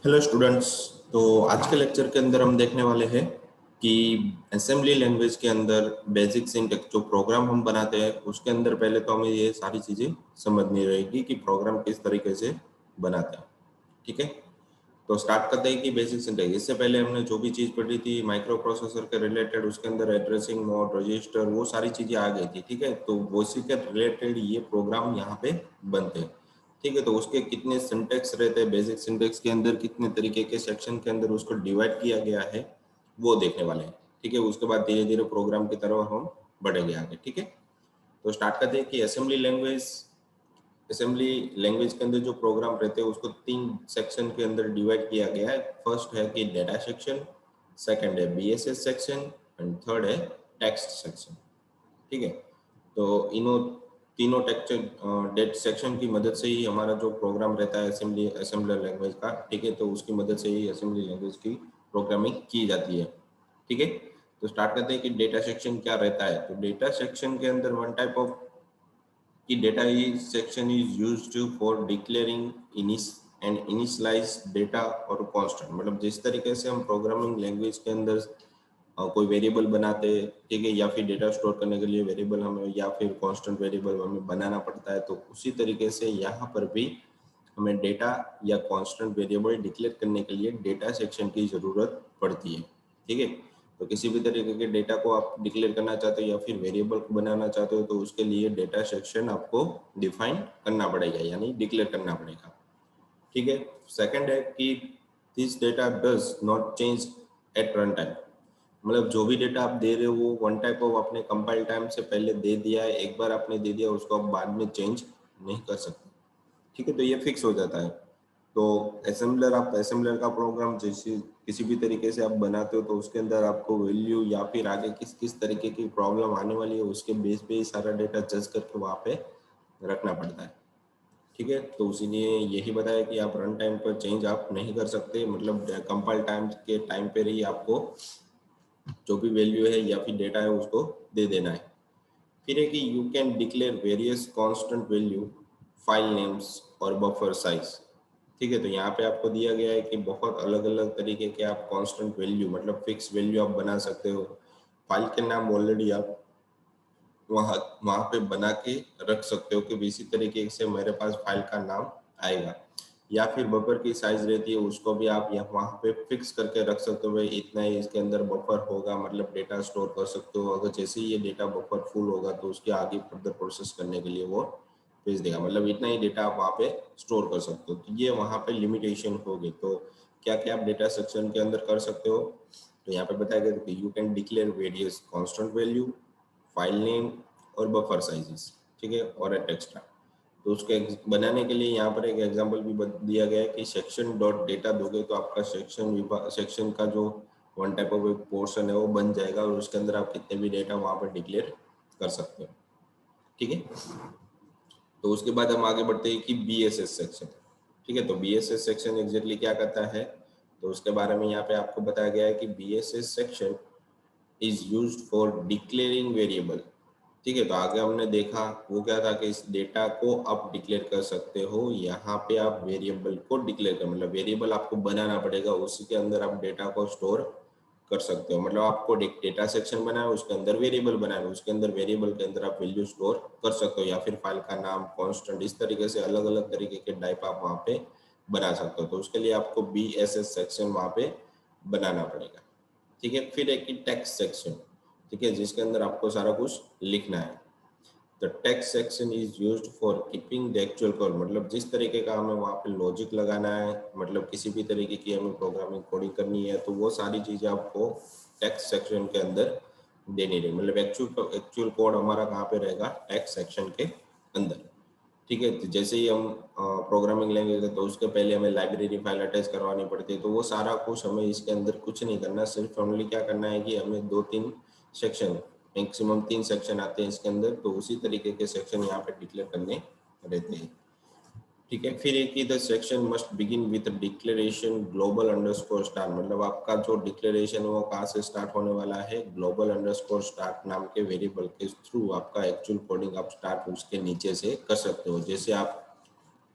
Hello students. तो आज के लेक्चर के अंदर हम देखने वाले हैं कि असेंबली लैंग्वेज के अंदर बेसिक सिंटैक्स जो प्रोग्राम हम बनाते हैं उसके अंदर पहले तो हमें ये सारी चीज़ें समझनी रहेगी कि प्रोग्राम किस तरीके से बनाते हैं। ठीक है, तो स्टार्ट करते हैं कि बेसिक सिंटैक्स। इससे पहले हमने जो भी चीज़ पढ़ी थी माइक्रो प्रोसेसर के रिलेटेड, उसके अंदर एड्रेसिंग मोड, रजिस्टर, वो सारी चीज़ें आ गई थी। ठीक है, तो उसी के रिलेटेड ये प्रोग्राम यहाँ पे बनते हैं। ठीक है, तो उसके कितने सिंटेक्स रहते हैं, बेसिक सिंटेक्स के अंदर कितने तरीके के सेक्शन के अंदर उसको डिवाइड किया गया है वो देखने वाले हैं। ठीक है, उसके बाद धीरे धीरे प्रोग्राम की तरफ हम बढ़ेंगे आगे। ठीक है, तो स्टार्ट करते हैं कि असेंबली लैंग्वेज के अंदर जो प्रोग्राम रहते हैं उसको 3 सेक्शन के अंदर डिवाइड किया गया है। फर्स्ट है कि डेटा सेक्शन, सेकंड है बीएसएस सेक्शन एंड थर्ड है टेक्स्ट सेक्शन। ठीक है, तो इन्हों तीनों टेक्स्ट डेट सेक्शन की मदद से ही हमारा जो प्रोग्राम रहता है असेंबलर लैंग्वेज का, ठीक है, तो उसकी मदद से ही असेंबली लैंग्वेज की प्रोग्रामिंग की जाती है। ठीक है, तो स्टार्ट करते हैं कि डेटा सेक्शन क्या रहता है। तो डेटा सेक्शन के अंदर वन टाइप ऑफ कि data section is used for declaring and initialize data और कांस्टेंट। मतलब जिस तरीके से हम प्रोग्रामिंग लैंग्वेज के अंदर कोई वेरिएबल बनाते हैं, ठीक है, या फिर डेटा स्टोर करने के लिए वेरिएबल हमें या फिर कांस्टेंट वेरिएबल हमें बनाना पड़ता है, तो उसी तरीके से यहाँ पर भी हमें डेटा या कांस्टेंट वेरिएबल डिक्लेयर करने के लिए डेटा सेक्शन की ज़रूरत पड़ती है। ठीक है, तो किसी भी तरीके के डेटा को आप डिक्लेयर करना चाहते हो या फिर वेरिएबल को बनाना चाहते हो तो उसके लिए डेटा सेक्शन आपको डिफाइन करना पड़ेगा, यानी डिक्लेयर करना पड़ेगा। ठीक है, सेकंड है कि this data does not change at run time. मतलब जो भी डेटा आप दे रहे हो वो वन टाइप ऑफ आपने कंपाइल टाइम से पहले दे दिया है, एक बार आपने दे दिया उसको आप बाद में चेंज नहीं कर सकते। ठीक है, तो ये फिक्स हो जाता है। तो असेंबलर का प्रोग्राम जैसे किसी भी तरीके से आप बनाते हो तो उसके अंदर आपको वैल्यू या फिर आगे किस किस तरीके की प्रॉब्लम आने वाली है उसके बेस पे ही सारा डेटा जज करके वहाँ पे रखना पड़ता है। ठीक है, तो इसीलिए यही बताया कि आप रन टाइम पर चेंज आप नहीं कर सकते, मतलब कंपाइल टाइम के टाइम पर ही आपको जो भी वैल्यू है या फिर डेटा है उसको दे देना है। फिर है कि you can declare various constant value, file names और बफर साइज। ठीक है, तो यहाँ पे आपको दिया गया है कि बहुत अलग अलग तरीके के आप कांस्टेंट वैल्यू मतलब फिक्स वैल्यू आप बना सकते हो। फाइल के नाम ऑलरेडी आप वहाँ वहाँ पे बना के रख सकते हो कि इसी तरीके से मेरे पास फाइल का नाम आएगा, या फिर बफर की साइज रहती है उसको भी आप यहाँ वहाँ पे फिक्स करके रख सकते हो, भाई इतना ही इसके अंदर बफर होगा, मतलब डेटा स्टोर कर सकते हो। अगर जैसे ही ये डेटा बफर फुल होगा तो उसके आगे फर्दर प्रोसेस करने के लिए वो भेज देगा, मतलब इतना ही डेटा आप वहाँ पे स्टोर कर सकते हो। तो ये वहाँ पे लिमिटेशन होगी। तो क्या क्या आप डेटा सेक्शन के अंदर कर सकते हो, तो यहाँ पे बताया गया कि you can declare various constant value, file name और बफर साइजेस। ठीक है, और एक्स्ट्रा। तो उसको बनाने के लिए यहाँ पर एक एग्जांपल भी दिया गया है कि सेक्शन डॉट डेटा दोगे तो आपका सेक्शन का जो वन टाइप ऑफ एक पोर्शन है वो बन जाएगा और उसके अंदर आप कितने भी डेटा वहाँ पर डिक्लेयर कर सकते हो। ठीक है, तो उसके बाद हम आगे बढ़ते हैं कि बीएसएस सेक्शन। ठीक है, तो बीएसएस सेक्शन एग्जैक्टली क्या करता है, तो उसके बारे में यहाँ पे आपको बताया गया है कि BSS section is used for declaring variable. ठीक है, तो आगे हमने देखा वो क्या था कि इस डेटा को आप डिक्लेयर कर सकते हो, यहाँ पे आप वेरिएबल को डिक्लेयर कर मतलब वेरिएबल आपको बनाना पड़ेगा, उसी के अंदर आप डेटा को स्टोर कर सकते हो। मतलब आपको डेटा सेक्शन बनाना है, उसके अंदर वेरिएबल बनाना है, उसके अंदर वेरिएबल के अंदर आप वैल्यू स्टोर कर सकते हो, या फिर फाइल का नाम, कांस्टेंट, इस तरीके से अलग अलग तरीके के टाइप आप वहाँ पे बना सकते हो। तो उसके लिए आपको बीएसएस सेक्शन वहाँ पे बनाना पड़ेगा। ठीक है, फिर एक टेक्स्ट सेक्शन, ठीक है, जिसके अंदर आपको सारा कुछ लिखना है। The text section is used for keeping the actual code. मतलब जिस तरीके का हमें वहाँ पे लॉजिक लगाना है, मतलब किसी भी तरीके की हमें प्रोग्रामिंग कोडिंग करनी है, तो वो सारी चीज़ें आपको टेक्स्ट सेक्शन के अंदर देनी रहेगी। मतलब एक्चुअल कोड हमारा कहाँ पे रहेगा, टेक्स्ट सेक्शन के अंदर। ठीक है, तो जैसे ही हम प्रोग्रामिंग लैंग्वेज है तो उसके पहले हमें लाइब्रेरी फाइल अटैच करवानी पड़ती है, तो वो सारा कुछ हमें इसके अंदर कुछ नहीं करना, सिर्फ ओनली क्या करना है कि हमें 2-3 सेक्शन, मैक्सिमम 3 सेक्शन आते हैं इसके अंदर, तो उसी तरीके के सेक्शन यहाँ पे डिक्लेयर करने रहते हैं। ठीक है, फिर एक ही the section must begin with declaration global underscore star. मतलब आपका जो डिक्लेरेशन है वो कहाँ से स्टार्ट होने वाला है, ग्लोबल अंडरस्कोर स्टार्ट नाम के वेरिएबल के थ्रू आपका एक्चुअल कोडिंग आप स्टार्ट उसके नीचे से कर सकते हो। जैसे आप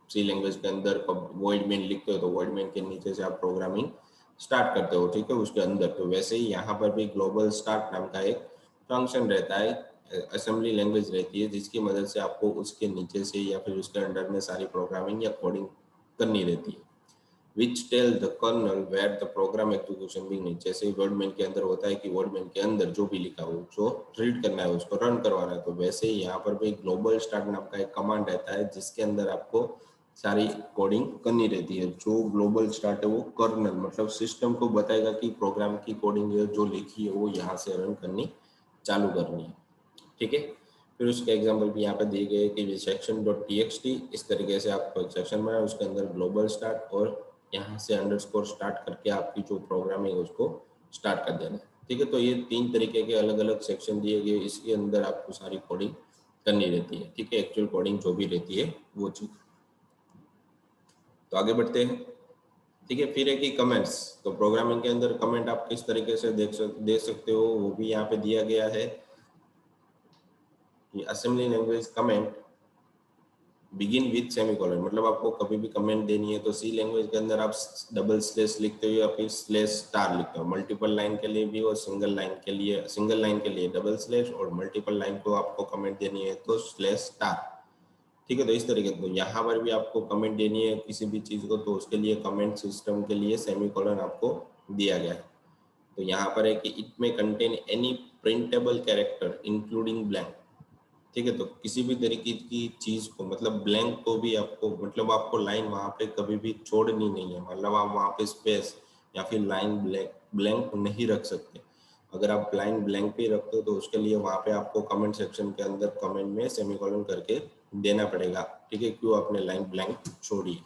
सी लैंग्वेज के अंदर वॉइड मेन लिखते हो तो वॉइड मेन के नीचे से आप प्रोग्रामिंग स्टार्ट करते हो, ठीक है, उसके अंदर। तो वैसे ही यहाँ पर भी ग्लोबल स्टार्ट नाम का एक फंक्शन रहता है, असेंबली लैंग्वेज रहती है, जिसकी मदद से आपको उसके नीचे से या फिर उसके अंडर में सारी प्रोग्रामिंग या कोडिंग करनी रहती है। which tell the kernel where the program execution beginning। जैसे वर्ड मेन के अंदर होता है कि वर्ड मेन के अंदर जो भी लिखा हो जो रीड करना है उसको रन करवाना है, तो वैसे ही यहाँ पर भी ग्लोबल स्टार्ट नाम का एक कमांड रहता है जिसके अंदर आपको सारी कोडिंग करनी रहती है। जो ग्लोबल स्टार्ट है वो कर्नल मतलब सिस्टम को बताएगा कि प्रोग्राम की कोडिंग जो लिखी है वो यहाँ से रन करनी चालू करनी है, ठीक है। फिर उसके एग्जांपल भी यहाँ पे दिए गए कि सेक्शन डॉट टीएक्सटी, इस तरीके से आपको एक सेक्शन बनाए उसके अंदर ग्लोबल स्टार्ट और यहाँ से अंडरस्कोर स्टार्ट करके आपकी जो प्रोग्रामिंग है उसको स्टार्ट कर देना है, ठीक है। तो ये 3 तरीके के अलग अलग सेक्शन दिए गए, इसके अंदर आपको सारी कोडिंग करनी रहती है, ठीक है, एक्चुअल कोडिंग जो भी रहती है वो चीज। तो आगे बढ़ते हैं, ठीक है। फिर है कि कमेंट्स, तो प्रोग्रामिंग के अंदर कमेंट आप किस तरीके से दे सकते हो वो भी यहाँ पे दिया गया है कि assembly language comment begin with semicolon, मतलब आपको कभी भी कमेंट देनी है तो सी लैंग्वेज के अंदर आप डबल स्लैश लिखते हो या फिर स्लैश स्टार लिखते हो, मल्टीपल लाइन के लिए भी और सिंगल लाइन के लिए डबल स्लैश और मल्टीपल लाइन को आपको कमेंट देनी है तो स्लैश स्टार, ठीक है। तो इस तरीके से तो यहाँ पर भी आपको कमेंट देनी है किसी भी चीज को तो उसके लिए कमेंट सिस्टम के लिए सेमीकोलन आपको दिया गया है। तो यहाँ पर है कि इट में contain any printable character including blank, ठीक है। तो किसी भी तरीके की चीज को मतलब ब्लैंक को भी आपको मतलब आपको लाइन वहां पे कभी भी छोड़नी नहीं है, मतलब आप वहां पे स्पेस या फिर लाइन ब्लैंक नहीं रख सकते। अगर आप लाइन ब्लैंक पे रखते हो तो उसके लिए वहां पे आपको कमेंट सेक्शन के अंदर कमेंट में सेमीकोलन करके देना पड़ेगा, ठीक है, क्यों आपने लाइन ब्लैंक छोड़ी,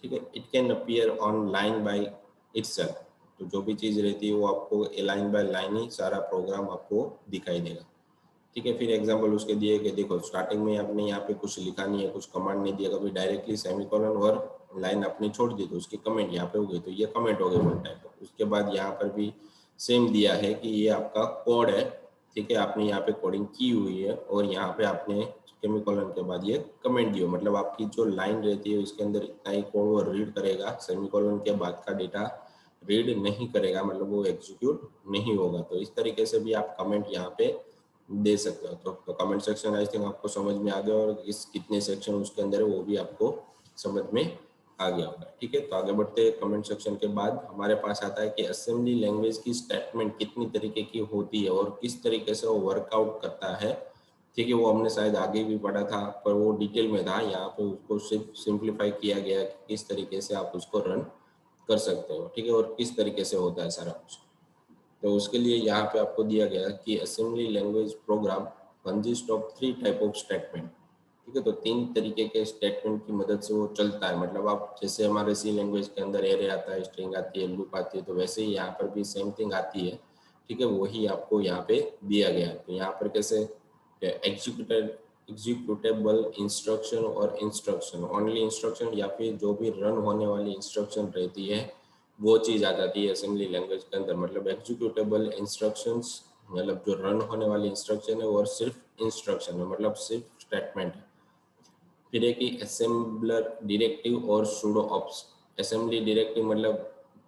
ठीक है। It can appear on line by itself, तो जो भी चीज रहती है वो आपको लाइन बाय लाइन ही सारा प्रोग्राम आपको दिखाई देगा, ठीक है। फिर एग्जांपल उसके दिए कि देखो स्टार्टिंग में आपने यहाँ पे कुछ लिखा नहीं है, कुछ कमांड नहीं दिया, कभी डायरेक्टली सेमीकोलन और लाइन आपने छोड़ दी तो उसकी कमेंट यहाँ पे हो गई, तो ये कमेंट हो गई वन टाइप। उसके बाद यहाँ पर भी सेम दिया है कि ये आपका कोड है, ठीक है, आपने यहाँ पे कोडिंग की हुई है और यहाँ पे आपने सेमीकोलन के बाद ये कमेंट दियो, मतलब आपकी जो लाइन रहती है इसके अंदर इतना ही कोड वो रीड करेगा, सेमीकोलन के बाद का डेटा रीड नहीं करेगा, मतलब वो एग्जीक्यूट नहीं होगा। तो इस तरीके से भी आप कमेंट यहाँ पे दे सकते हो। तो कमेंट सेक्शन आई थिंक आपको समझ में आ गया और इस कितने सेक्शन उसके अंदर है वो भी आपको समझ में आ गया होगा, ठीक है। तो आगे बढ़ते हैं, कमेंट सेक्शन के बाद हमारे पास आता है कि असेंबली लैंग्वेज की स्टेटमेंट कितनी तरीके की होती है और किस तरीके से वो वर्कआउट करता है, ठीक है। वो हमने शायद आगे भी पढ़ा था पर वो डिटेल में था, यहाँ पे उसको सिर्फ सिंप्लीफाई किया गया कि किस तरीके से आप उसको रन कर सकते हो, ठीक है, और किस तरीके से होता है सारा कुछ। तो उसके लिए यहाँ पे आपको दिया गया कि assembly language program consist of 3 type of statement, ठीक है। तो 3 तरीके के स्टेटमेंट की मदद से वो चलता है, मतलब आप जैसे हमारे सी लैंग्वेज के अंदर एरे आता है, स्ट्रिंग आती है, लूप आती है, तो वैसे ही यहाँ पर भी सेम थिंग आती है, ठीक है, वही आपको यहाँ पे दिया गया है। तो यहाँ पर कैसे एग्जीक्यूटेबल इंस्ट्रक्शन और इंस्ट्रक्शन ओनली इंस्ट्रक्शन या फिर जो भी रन होने वाली इंस्ट्रक्शन रहती है वो चीज आ जाती है असेंबली लैंग्वेज के अंदर, मतलब एग्जीक्यूटेबल इंस्ट्रक्शंस मतलब जो रन होने वाली इंस्ट्रक्शन है और सिर्फ इंस्ट्रक्शन है, मतलब सिर्फ स्टेटमेंट है। फिर है कि असेंबलर डायरेक्टिव और सूडो ऑप्स, असेंबली डायरेक्टिव मतलब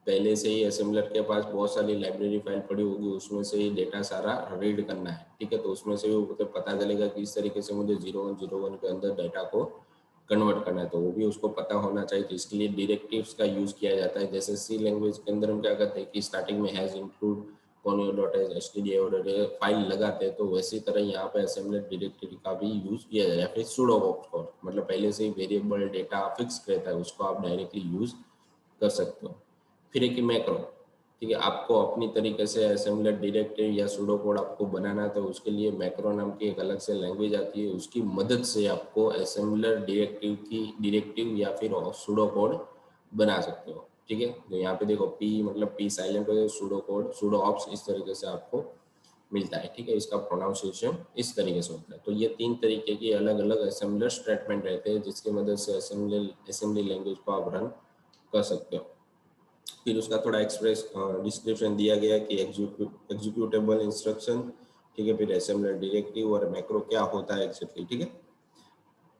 पहले से ही असेंबलर के पास बहुत सारी लाइब्रेरी फाइल पड़ी होगी, उसमें से ही डेटा सारा रीड करना है, ठीक है। तो उसमें से भी मतलब पता चलेगा कि इस तरीके से मुझे 0101 के अंदर डेटा को कन्वर्ट करना है, तो वो भी उसको पता होना चाहिए। तो इसके लिए डायरेक्टिव्स का यूज किया जाता है। जैसे सी लैंग्वेज के अंदर हम क्या करते हैं कि स्टार्टिंग में हैज इंक्लूड conio.htdoc फाइल लगाते हैं, तो वैसी तरह यहाँ पे असेंबलर डायरेक्टरी का भी यूज किया जाए, या फिर sudo opcode मतलब पहले से ही वेरिएबल डेटा फिक्स रहता है उसको आप डायरेक्टली यूज कर सकते हो। फिर एक मैक्रो, ठीक है, आपको अपनी तरीके से असेंबलर डायरेक्टरी या सूडो कोड आपको बनाना है तो उसके लिए मैक्रो नाम की एक अलग से लैंग्वेज आती है, उसकी मदद से आपको असेंबलर डायरेक्टिव या फिर सूडो कोड बना सकते हो, ठीक है। तो यहाँ पे देखो पी मतलब पी साइलेंट हो जाए, सूडो कोड सूडो ऑप्स इस तरीके से आपको मिलता है, ठीक है। इसका प्रोनाउंसिएशन इस तरीके से होता है। तो ये 3 तरीके की अलग अलग असेंबलर स्टेटमेंट रहते हैं जिसकी मदद से असेंबली लैंग्वेज को आप रन कर सकते हो। फिर उसका थोड़ा डिस्क्रिप्शन दिया गया कि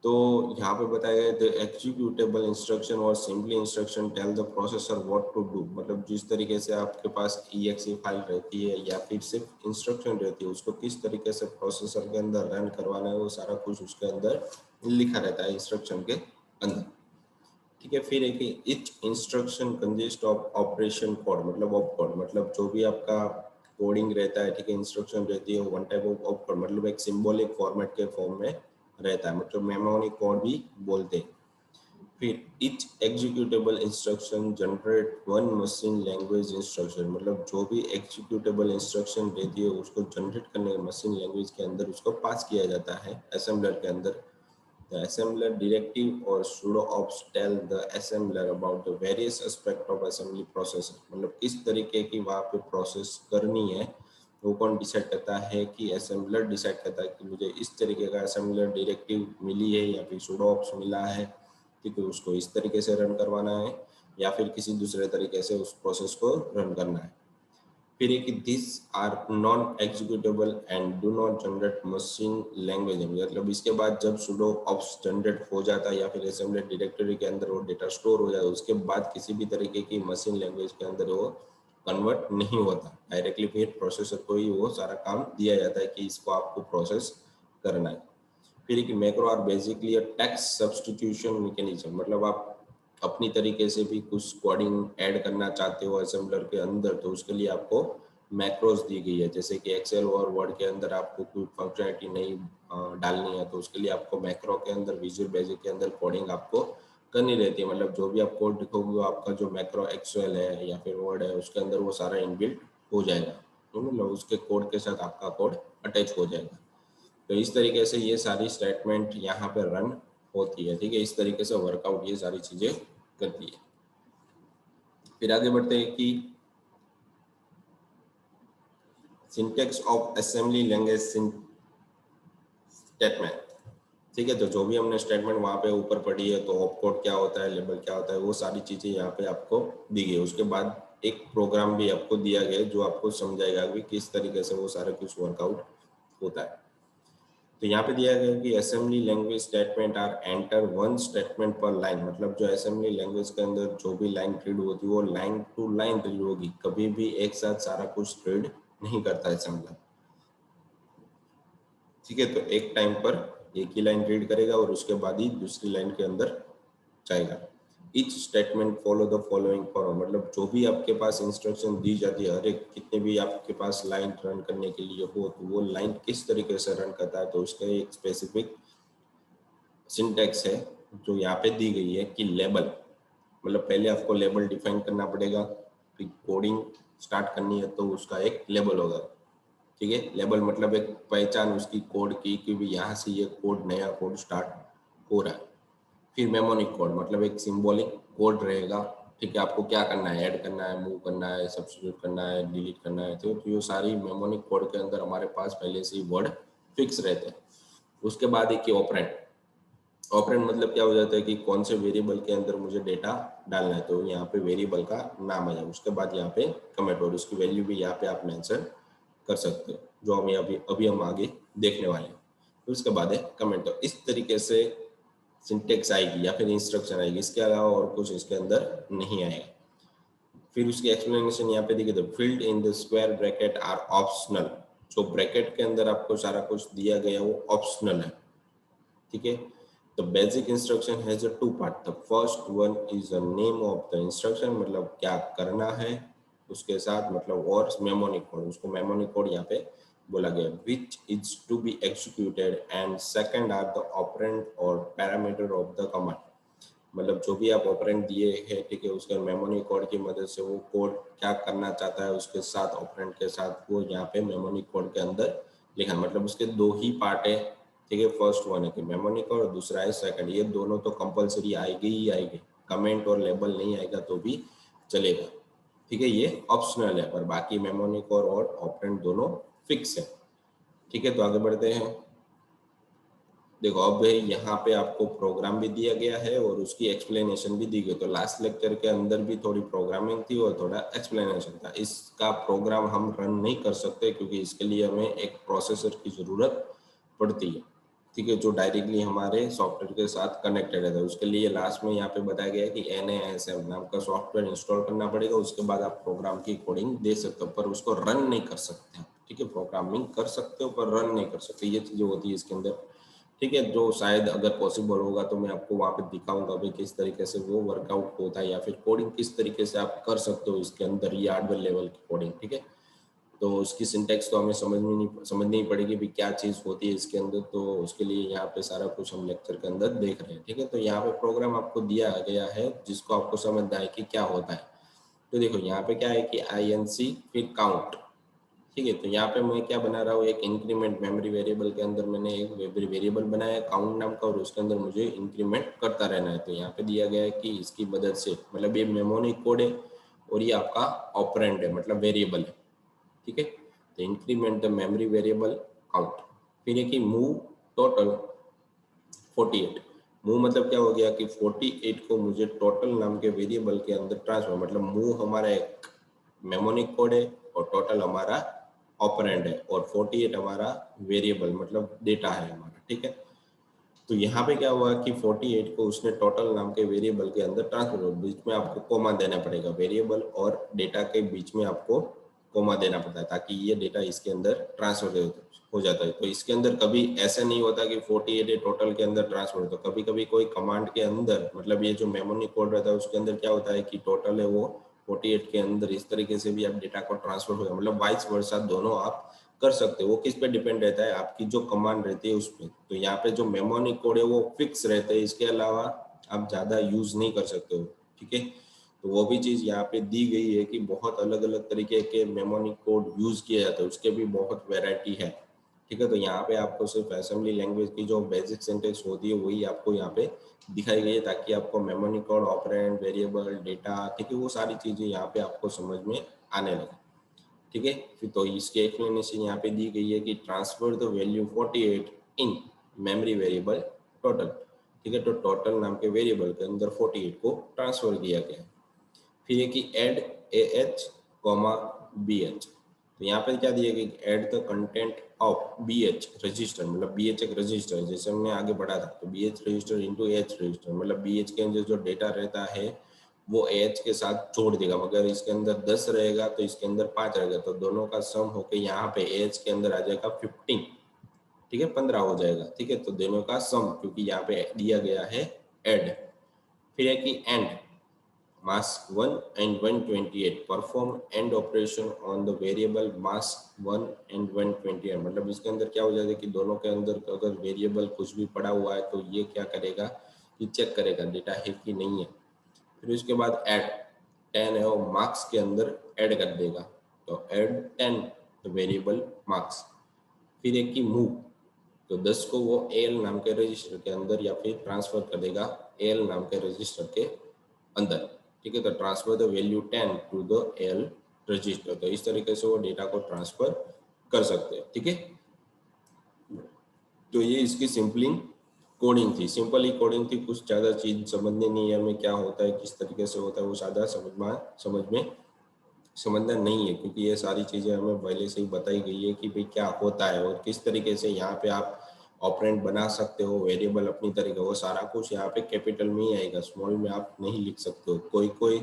तो यहाँ पे बताया गया द एग्जीक्यूटेबल इंस्ट्रक्शन और simply instruction tell the processor what to do, मतलब जिस तरीके से आपके पास EXE फाइल रहती है या फिर सिर्फ इंस्ट्रक्शन रहती है उसको किस तरीके से प्रोसेसर के अंदर रन करवाना है वो सारा कुछ उसके अंदर लिखा रहता है इंस्ट्रक्शन के अंदर। ठीक है, फिर एक etch instruction consist of operation code, मतलब ऑप कोड, मतलब जो भी आपका कोडिंग रहता है, ठीक है, इंस्ट्रक्शन रहती है one type of op code, मतलब एक सिंबॉलिक फॉर्मेट के फॉर्म में रहता है, मतलब मेमोरी कोड भी बोलते हैं। फिर etch executable instruction generate one machine language instruction, मतलब जो भी एग्जीक्यूटेबल इंस्ट्रक्शन रहती है उसको जनरेट करने मशीन लैंग्वेज के अंदर उसको पास किया जाता है असेंबलर के अंदर। The assembler directive or pseudo ops tell the assembler about the various aspect of assembly process, मतलब किस तरीके की वहाँ पे प्रोसेस करनी है वो कौन डिसाइड करता है, कि असेंबलर डिसाइड करता है कि मुझे इस तरीके का असेंबलर डायरेक्टिव मिली है या फिर pseudo ops मिला है, ठीक है, उसको इस तरीके से रन करवाना है या फिर किसी दूसरे तरीके से उस प्रोसेस को रन करना है। फिर एक this are non executable and do not generate machine language, मतलब इसके बाद जब सुडो ऑप्स जनरेट हो जाता है या फिर असेंबली डायरेक्टरी के अंदर वो डेटा स्टोर हो जाता है उसके बाद किसी भी तरीके की मशीन लैंग्वेज के अंदर वो कन्वर्ट नहीं होता, डायरेक्टली फिर प्रोसेसर को ही वो सारा काम दिया जाता है कि इसको आपको प्रोसेस करना है। फिर एक macro are basically text substitution mechanism, मतलब आप अपनी तरीके से भी कुछ कोडिंग ऐड करना चाहते हो असेंबलर के अंदर तो उसके लिए आपको मैक्रोस दी गई है, जैसे कि एक्सेल और वर्ड के अंदर आपको कोई फंक्शनलिटी नहीं डालनी है तो उसके लिए आपको मैक्रो के अंदर विजुअल बेसिक के अंदर कोडिंग आपको करनी रहती है, मतलब जो भी आप कोड लिखोगे वो आपका जो मैक्रो एक्सेल है या फिर वर्ड है उसके अंदर वो सारा इनबिल्ट हो जाएगा, तो मतलब उसके कोड के साथ आपका कोड अटैच हो जाएगा। तो इस तरीके से ये सारी स्टेटमेंट यहाँ पे रन होती है, ठीक है, इस तरीके से वर्कआउट ये सारी चीजें करती है। फिर आगे बढ़ते हैं कि syntax of assembly language statement, ठीक है, तो जो भी हमने स्टेटमेंट वहाँ पे ऊपर पढ़ी है तो ऑप कोड क्या होता है, लेबल क्या होता है, वो सारी चीजें यहाँ पे आपको दी गई है। उसके बाद एक प्रोग्राम भी आपको दिया गया है जो आपको समझाएगा कि किस तरीके से वो सारा कुछ वर्कआउट होता है। तो यहाँ पे दिया गया है कि assembly language statement are enter one statement per line, मतलब जो असेंबली लैंग्वेज के अंदर जो भी लाइन रीड होती है वो लाइन टू लाइन रीड होगी, कभी भी एक साथ सारा कुछ रीड नहीं करता असेंबलर, ठीक है, तो एक टाइम पर एक ही लाइन रीड करेगा और उसके बाद ही दूसरी लाइन के अंदर जाएगा। Each statement follow the following form, मतलब जो भी आपके पास इंस्ट्रक्शन दी जाती है हर एक कितने भी आपके पास लाइन रन करने के लिए हो तो वो लाइन किस तरीके से रन करता है तो उसका एक स्पेसिफिक सिंटैक्स है जो यहाँ पे दी गई है कि लेबल, मतलब पहले आपको लेबल डिफाइन करना पड़ेगा, फिर कोडिंग स्टार्ट करनी है तो उसका एक लेबल होगा, ठीक है, लेबल मतलब एक पहचान उसकी कोड की कि भी यहाँ से ये कोड नया कोड स्टार्ट हो रहा है। फिर मेमोनिक कोड मतलब एक सिंबॉलिक कोड रहेगा, ठीक है, आपको क्या करना है, ऐड करना है, मूव करना है, सब्स्टिट्यूट करना है, डिलीट करना है, तो ये सारी मेमोनिक कोड के अंदर हमारे पास पहले से ही वर्ड फिक्स रहते हैं। उसके बाद एक ऑपरेंड, ऑपरेंड मतलब क्या हो जाता है कि कौन से वेरिएबल के अंदर मुझे डेटा डालना है, तो यहाँ पे वेरिएबल का नाम आ जाए, उसके बाद यहाँ पे कमेंट और उसकी वैल्यू भी यहाँ पे आप मेंशन कर सकते हो, जो हम अभी हम आगे देखने वाले हैं। तो उसके बाद है कमेंट, तो इस तरीके से सिंटेक्स आएगी या फिर इंस्ट्रक्शन आएगी, इसके अलावा और कुछ इसके अंदर नहीं आएगा। फिर उसकी एक्सप्लेनेशन यहाँ पे देखिए, the field in the square bracket are optional, जो ब्रैकेट के अंदर आपको सारा कुछ दिया गया वो ऑप्शनल है, ठीक है। The basic instruction has a two part. The first one is the name of the instruction, मतलब क्या करना है उसके साथ, मतलब और मेमोनिक कोड, उसको मेमोनिक कोड यहाँ पे बोला गया, which is to be executed, and second are the operand or parameter of the command, मतलब जो भी आप ऑपरेंड दिए हैं, ठीक है, उसके मेमोरी कोड की मदद से वो कोड क्या करना चाहता है उसके साथ ऑपरेंड के साथ वो यहाँ पे मेमोरी कोड के अंदर लिखा, मतलब उसके दो ही पार्ट है, ठीक है, फर्स्ट वन है कि मेमोरी कोड और दूसरा है सेकंड, ये दोनों तो कंपलसरी आएगी ही आएगी, कमेंट और लेबल नहीं आएगा तो भी चलेगा, ठीक है, ये ऑप्शनल है, पर बाकी मेमोरी कोड और ऑपरेंड दोनों फिक्स है, ठीक है। तो आगे बढ़ते हैं, देखो अब यहाँ पे आपको प्रोग्राम भी दिया गया है और उसकी एक्सप्लेनेशन भी दी गई, तो लास्ट लेक्चर के अंदर भी थोड़ी प्रोग्रामिंग थी और थोड़ा एक्सप्लेनेशन था, इसका प्रोग्राम हम रन नहीं कर सकते क्योंकि इसके लिए हमें एक प्रोसेसर की जरूरत पड़ती है, ठीक है, जो डायरेक्टली हमारे सॉफ्टवेयर के साथ कनेक्टेड है। उसके लिए लास्ट में यहाँ पे बताया गया है कि NASM नाम का सॉफ्टवेयर इंस्टॉल करना पड़ेगा, उसके बाद आप प्रोग्राम की कोडिंग दे सकते हो, पर उसको रन नहीं कर सकते। ठीक है, प्रोग्रामिंग कर सकते हो पर रन नहीं कर सकते, ये चीज़ें होती है इसके अंदर। ठीक है, जो शायद अगर पॉसिबल होगा तो मैं आपको वहाँ पे दिखाऊंगा भाई किस तरीके से वो वर्कआउट होता है, या फिर कोडिंग किस तरीके से आप कर सकते हो इसके अंदर, ये हार्डवेयर लेवल की कोडिंग। ठीक है, तो उसकी सिंटेक्स तो हमें समझनी पड़ेगी भी क्या चीज़ होती है इसके अंदर। तो उसके लिए यहाँ पे सारा कुछ हम लेक्चर के अंदर देख रहे हैं। ठीक है, तो यहाँ पे प्रोग्राम आपको दिया गया है जिसको आपको समझना है कि क्या होता है। तो देखो यहाँ पे क्या है कि INC फिर काउंट। ठीक है, तो यहाँ पे मैं क्या बना रहा हूँ, एक इंक्रीमेंट मेमोरी वेरिएबल के अंदर मैंने एक वेरिएबल बनाया काउंट नाम का, और उसके अंदर मुझे इंक्रीमेंट करता रहना है। तो यहाँ पे दिया गया है कि इसकी मदद से, मतलब ये मेमोरी कोड है और ये आपका ऑपरेंड है, मतलब वेरिएबल है। ठीक है, तो increment the memory variable count. फिर है कि मूव टोटल 48। मूव मतलब क्या हो गया कि 48 को मुझे टोटल नाम के वेरिएबल के अंदर ट्रांसफर, मतलब मूव हमारा एक मेमोनिक कोड है और टोटल हमारा ऑपरेंड है, और 48 हमारा वेरिएबल मतलब डेटा है हमारा। ठीक है, तो यहाँ पे क्या हुआ कि 48 को उसने टोटल नाम के वेरिएबल के अंदर ट्रांसफर हो, बीच में आपको कोमा देना पड़ेगा, वेरिएबल और डेटा के बीच में आपको कोमा देना पड़ता है ताकि ये डेटा इसके अंदर ट्रांसफर हो जाता है। तो इसके अंदर कभी ऐसा नहीं होता कि 48 टोटल के अंदर ट्रांसफर होता है, कभी कभी कोई कमांड के अंदर, मतलब ये जो मेमोरी कोड रहता है उसके अंदर क्या होता है कि टोटल है वो 48 के अंदर इस तरीके से भी आप डेटा को ट्रांसफर हो जाए, मतलब वाइस वर्सा दोनों आप कर सकते हो। वो किस पे डिपेंड रहता है, आपकी जो कमांड रहती है उस पर। तो यहाँ पे जो मेमोरी कोड है वो फिक्स रहते हैं, इसके अलावा आप ज़्यादा यूज नहीं कर सकते हो। ठीक है, तो वो भी चीज़ यहाँ पे दी गई है कि बहुत अलग अलग तरीके के मेमोरी कोड यूज किया जाता है, उसके भी बहुत वेराइटी है। ठीक है, तो यहाँ पे आपको सिर्फ असेंबली लैंग्वेज की जो बेसिक सिंटेक्स होती है वही आपको यहाँ पे दिखाई गई है, ताकि आपको memory code, operand, variable, data, ठीक है, वो सारी चीज़ें यहाँ पे आपको समझ में आने लगे। ठीक है, फिर तो इसकी एक्सप्लेनेशन यहाँ पे दी गई है कि transfer the value 48 in memory variable total. ठीक है, तो टोटल नाम के वेरिएबल के अंदर 48 को ट्रांसफर किया गया। फिर है कि एड AH, BH। तो यहाँ पे क्या दिया गया, add the content of BH register, मतलब BH एक रजिस्टर, जैसे हमने आगे बढ़ा था, तो BH register into AH register, मतलब BH के अंदर जो डेटा रहता है वो AH के साथ जोड़ देगा। मगर इसके अंदर 10 रहेगा तो इसके अंदर 5 रहेगा, तो दोनों का सम होके यहाँ पे AH के अंदर आ जाएगा 15। ठीक है, 15 हो जाएगा। ठीक है, तो दोनों का सम, क्योंकि यहाँ पे दिया गया है एड। फिर है कि and mask 1 and 128 perform end operation on the variable mask 1 and 128। मतलब इसके अंदर क्या हो जाएगा कि दोनों के अंदर अगर वेरिएबल कुछ भी पड़ा हुआ है तो ये क्या करेगा कि चेक करेगा डेटा है कि नहीं है। फिर उसके बाद ऐड 10 है वो मार्क्स के अंदर ऐड कर देगा, तो ऐड 10 वेरिएबल मार्क्स। फिर एक की मूव, तो 10 को वो AL नाम के रजिस्टर के अंदर या फिर ट्रांसफर कर देगा AL नाम के रजिस्टर के अंदर। ठीक है, तो transfer the value 10 to the AL register. तो इस तरीके से वो डेटा को ट्रांसफर कर सकते हैं। ठीक है, तो ये इसकी सिंपलिंग कोडिंग थी, सिंपल ही कोडिंग थी, कुछ ज़्यादा चीज़ समझने नहीं है हमें क्या होता है, किस तरीके से होता है, वो ज़्यादा समझना नहीं है, क्योंकि ये सारी चीज़ें हमें पहले से ही बताई गई है कि भाई क्या होता है और किस तरीके से यहाँ पे आप ऑपरेंड बना सकते हो, वेरिएबल अपनी तरीके, वो सारा कुछ यहाँ पे कैपिटल में ही आएगा, स्मॉल में आप नहीं लिख सकते हो। कोई कोई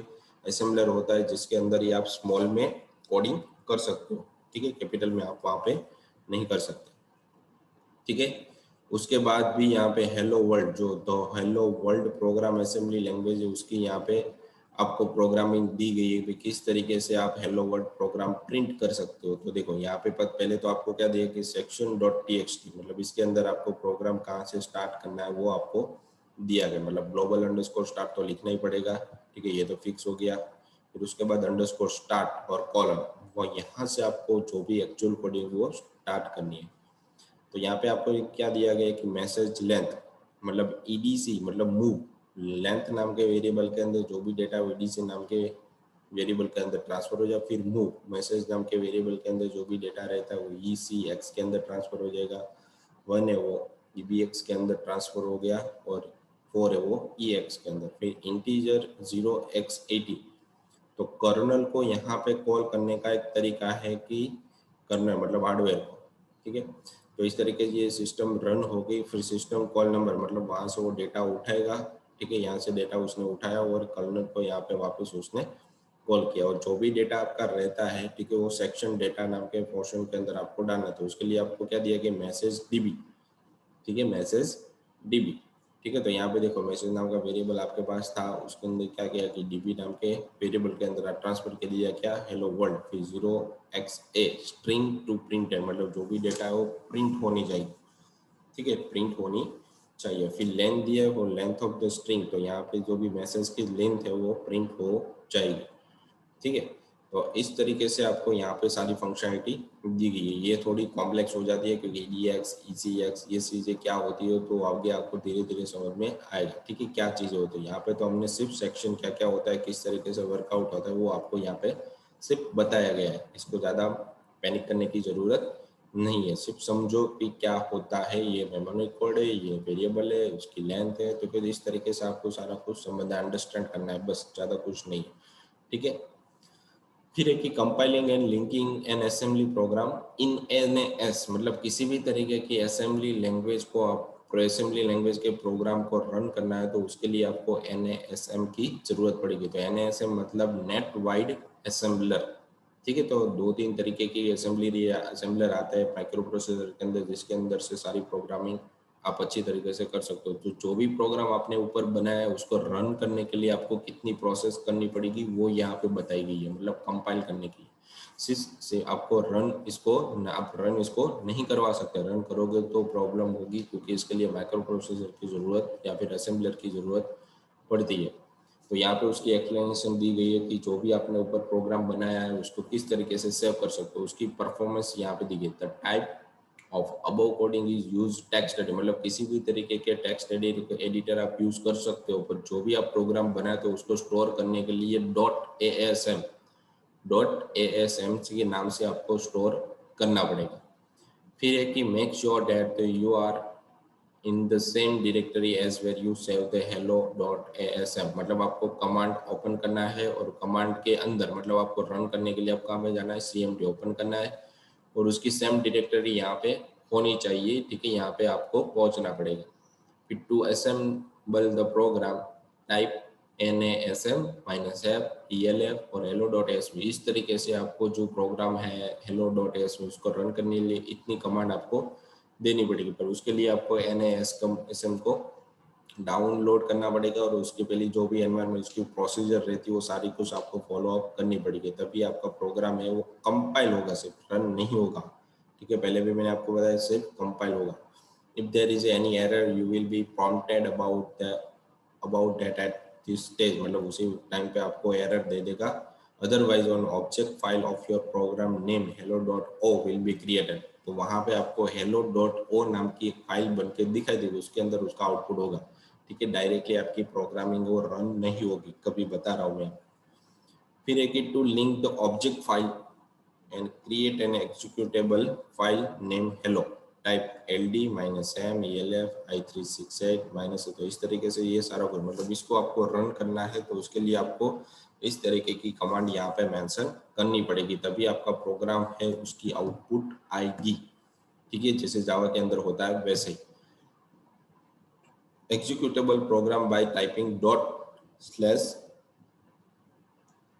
असेंबलर होता है जिसके अंदर ही आप स्मॉल में कोडिंग कर सकते हो। ठीक है, कैपिटल में आप वहाँ पे नहीं कर सकते। ठीक है, उसके बाद भी यहाँ पे हेलो वर्ल्ड, जो तो hello world program assembly language है, उसकी यहाँ पे आपको प्रोग्रामिंग दी गई है कि किस तरीके से आप हेलो वर्ल्ड प्रोग्राम प्रिंट कर सकते हो। तो देखो यहाँ पे पहले तो आपको क्या दिया कि section.txt, मतलब इसके अंदर आपको प्रोग्राम कहाँ से स्टार्ट करना है वो आपको दिया गया, मतलब ग्लोबल अंडरस्कोर स्टार्ट तो लिखना ही पड़ेगा। ठीक है, ये तो फिक्स हो गया। फिर उसके बाद अंडरस्कोर स्टार्ट और कॉलम, वो यहाँ से आपको जो भी एक्चुअल कोडिंग वो स्टार्ट करनी है। तो यहाँ पे आपको क्या दिया गया है कि मैसेज लेंथ, मतलब EDC मतलब मूव, लेंथ नाम के वेरिएबल के अंदर जो भी डेटा EDC नाम के वेरिएबल के अंदर ट्रांसफर हो जाए। फिर मूव मैसेज नाम के वेरिएबल के अंदर जो भी डेटा रहता है वो ECX के अंदर ट्रांसफर हो जाएगा। 1 है वो EBX के अंदर ट्रांसफर हो गया, और 4 है वो EX के अंदर। फिर इंटीजर 0x80, तो कर्नल को यहाँ पे कॉल करने का एक तरीका है कि कर्नल मतलब हार्डवेयर को, ठीक है, तो इस तरीके से ये सिस्टम रन हो गई। फिर सिस्टम कॉल नंबर मतलब वहाँ से वो डेटा उठाएगा, ठीक है, यहाँ से डेटा उसने उठाया और कर्नल को यहाँ पे वापस उसने कॉल किया, और जो भी डेटा आपका रहता है, ठीक है, वो सेक्शन डेटा नाम के पोर्शन के अंदर आपको डालना। तो उसके लिए आपको क्या दिया कि मैसेज डीबी, ठीक है, मैसेज डीबी, ठीक है। तो यहाँ पे देखो मैसेज नाम का वेरिएबल आपके पास था, उसके अंदर क्या किया कि डीबी नाम के वेरिएबल के अंदर आप ट्रांसफर कर दिया क्या, हेलो वर्ल्ड, फिर 0xa स्ट्रिंग टू प्रिंट है, मतलब जो भी डेटा है वो प्रिंट होनी चाहिए, ठीक है, प्रिंट होनी चाहिए। फिर लेंथ दिया है, वो लेंथ ऑफ द स्ट्रिंग, तो यहाँ पे जो भी मैसेज की लेंथ है वो प्रिंट हो जाएगी, ठीक है। तो इस तरीके से आपको यहाँ पे सारी फंक्शनलिटी दी गई है। ये थोड़ी कॉम्प्लेक्स हो जाती है क्योंकि EX, ECX ये चीज़ें क्या होती है तो आगे आपको धीरे धीरे समझ में आएगा, ठीक है, क्या चीज़ें होती है। यहाँ पे तो हमने सिर्फ सेक्शन क्या क्या होता है, किस तरीके से वर्कआउट होता है, वो आपको यहाँ पे सिर्फ बताया गया है। इसको ज़्यादा पैनिक करने की ज़रूरत नहीं है, सिर्फ समझो कि क्या होता है, ये मेमोरी कोड है, ये वेरिएबल है, उसकी लेंथ है। तो फिर इस तरीके से आपको सारा कुछ समझना, अंडरस्टैंड करना है, बस, ज़्यादा कुछ नहीं है, ठीक है। फिर है कि compiling and linking an assembly program in NAS, मतलब किसी भी तरीके की असेंबली लैंग्वेज को आप असेंबली लैंग्वेज के प्रोग्राम को रन करना है तो उसके लिए आपको NASM की जरूरत पड़ेगी। तो NASM मतलब नेट वाइड असेंबलर, ठीक है। तो दो तीन तरीके की असेंबलर आता है माइक्रो प्रोसेसर के अंदर, जिसके अंदर से सारी प्रोग्रामिंग आप अच्छी तरीके से कर सकते हो। तो जो भी प्रोग्राम आपने ऊपर बनाया है उसको रन करने के लिए आपको कितनी प्रोसेस करनी पड़ेगी वो यहाँ पे बताई गई है, मतलब कंपाइल करने की। से आपको आप रन इसको नहीं करवा सकते, रन करोगे तो प्रॉब्लम होगी क्योंकि इसके लिए माइक्रो प्रोसेसर की ज़रूरत या फिर असेंबलर की ज़रूरत पड़ती है। तो यहाँ पे उसकी एक्सप्लेनेशन दी गई है कि जो भी आपने ऊपर प्रोग्राम बनाया है उसको किस तरीके से सेव कर सकते हो, उसकी परफॉर्मेंस यहाँ पे दी गई। The type of above coding is use text editor, मतलब किसी भी तरीके के टेक्स्ट एडिटर आप यूज कर सकते हो, पर जो भी आप प्रोग्राम बनाए तो उसको स्टोर करने के लिए .asm के नाम से आपको स्टोर करना पड़ेगा। फिर है कि make sure that you are in the same directory as where you save the hello.asm, मतलब आपको कमांड ओपन करना है और कमांड के अंदर मतलब आपको रन करने के लिए आप कहाँ पे जाना है, CMD ओपन करना है और उसकी सेम डायरेक्टरी यहाँ पे होनी चाहिए, ठीक है, यहाँ पे आपको पहुँचना पड़ेगा। फिर to assemble the program type NASM -f ELF और hello.asm, इस तरीके से आपको जो प्रोग्राम है hello.asm उसको रन करने के लिए इतनी कमांड आपको देनी पड़ेगी। पर उसके लिए आपको NASM को डाउनलोड करना पड़ेगा और उसके पहले जो भी एनवायरनमेंट की प्रोसीजर रहती है वो सारी कुछ आपको फॉलो अप करनी पड़ेगी, तभी आपका प्रोग्राम है वो कंपाइल होगा, सिर्फ रन नहीं होगा, ठीक है। पहले भी मैंने आपको बताया सिर्फ कंपाइल होगा। If there is any error you will be prompted about that at this stage, मतलब उसी टाइम पे आपको एरर दे देगा। Otherwise on object file of your program name hello.o will be created, तो वहाँ पे आपको hello.o नाम की एक फाइल बन के दिखाई देगी, उसके अंदर उसका आउटपुट होगा, ठीक है। डायरेक्टली आपकी प्रोग्रामिंग वो रन नहीं होगी, कभी बता रहा हूँ मैं। फिर एक to link the object file and create an executable file named hello, type ld -m elf i368 -a, तो इस तरीके से ये सारा कुछ, मतलब इसको आपको रन करना है तो उसके लिए आपको इस तरीके की कमांड यहाँ पे मेंशन करनी पड़ेगी, तभी आपका प्रोग्राम है उसकी आउटपुट आएगी, ठीक है, जैसे जावा के अंदर होता है वैसे ही। Executable program by typing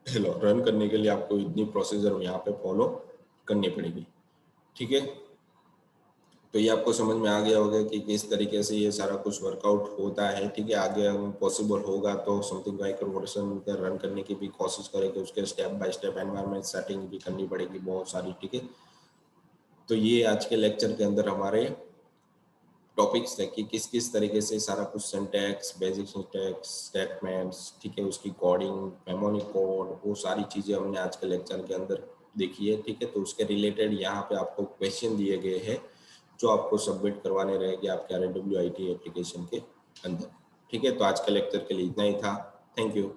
./hello, run करने के लिए आपको इतनी प्रोसीजर यहाँ पे फॉलो करनी पड़ेगी, ठीक है। तो ये आपको समझ में आ गया होगा कि किस तरीके से ये सारा कुछ वर्कआउट होता है, ठीक है। आगे हम पॉसिबल होगा तो समथिंग माइक्रो वर्जन रन करने की भी कोशिश करेंगे, उसके step by step environment setting भी करनी पड़ेगी बहुत सारी, ठीक है। तो ये आज के लेक्चर के अंदर हमारे टॉपिक्स है कि किस किस तरीके से सारा कुछ सिंटैक्स, बेसिक सिंटैक्स, स्टेटमेंट्स, ठीक है, उसकी कोडिंग, मेमोरी कोड, वो सारी चीज़ें हमने आज के लेक्चर के अंदर देखी है, ठीक है। तो उसके रिलेटेड यहाँ पे आपको क्वेश्चन दिए गए हैं जो आपको सबमिट करवाने रहेंगे आपके RWIT एप्लीकेशन के अंदर, ठीक है। तो आज के लेक्चर के लिए इतना ही था, थैंक यू।